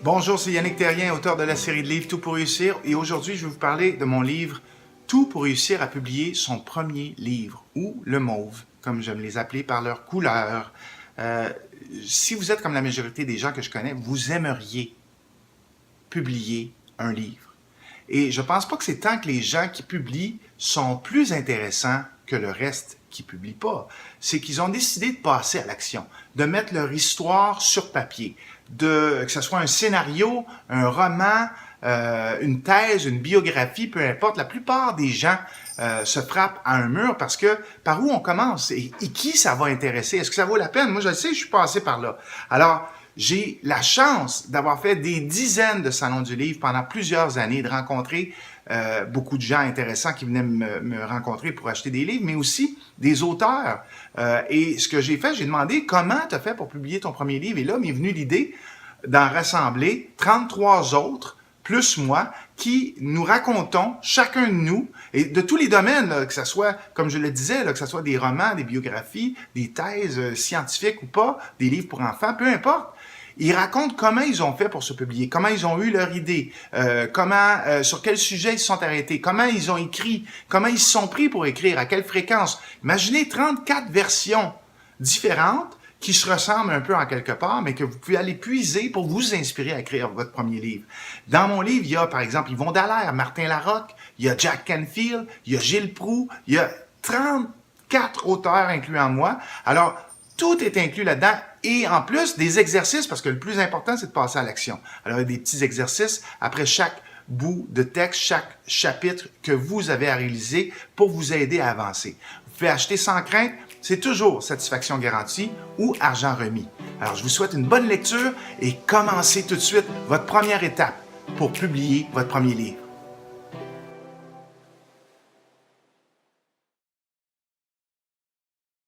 Bonjour, c'est Yannick Terrien, auteur de la série de livres Tout pour réussir, et aujourd'hui je vais vous parler de mon livre Tout pour réussir à publier son premier livre, ou le mauve, comme j'aime les appeler par leur couleur. Si vous êtes comme la majorité des gens que je connais, vous aimeriez publier un livre. Et je pense pas que c'est tant que les gens qui publient sont plus intéressants que le reste qui ne publie pas. C'est qu'ils ont décidé de passer à l'action, de mettre leur histoire sur papier, que ce soit un scénario, un roman, une thèse, une biographie, peu importe. La plupart des gens se frappent à un mur parce que par où on commence et qui ça va intéresser? Est-ce que ça vaut la peine? Moi, je le sais, je suis passé par là. Alors, j'ai la chance d'avoir fait des dizaines de salons du livre pendant plusieurs années, de rencontrer beaucoup de gens intéressants qui venaient me rencontrer pour acheter des livres, mais aussi des auteurs. Et ce que j'ai fait, j'ai demandé comment tu as fait pour publier ton premier livre. Et là, m'est venue l'idée d'en rassembler 33 autres, plus moi, qui nous racontons, chacun de nous, et de tous les domaines, là, que ce soit, comme je le disais, là, que ce soit des romans, des biographies, des thèses scientifiques ou pas, des livres pour enfants, peu importe. Ils racontent comment ils ont fait pour se publier, comment ils ont eu leur idée, sur quel sujet ils se sont arrêtés, comment ils ont écrit, comment ils se sont pris pour écrire, à quelle fréquence. Imaginez 34 versions différentes qui se ressemblent un peu en quelque part, mais que vous pouvez aller puiser pour vous inspirer à écrire votre premier livre. Dans mon livre, il y a par exemple Yvon Dallaire, Martin Larocque, il y a Jack Canfield, il y a Gilles Proulx, il y a 34 auteurs incluant moi. Alors, tout est inclus là-dedans et en plus des exercices, parce que le plus important, c'est de passer à l'action. Alors, il y a des petits exercices après chaque bout de texte, chaque chapitre que vous avez à réaliser pour vous aider à avancer. Vous pouvez acheter sans crainte, c'est toujours satisfaction garantie ou argent remis. Alors, je vous souhaite une bonne lecture et commencez tout de suite votre première étape pour publier votre premier livre.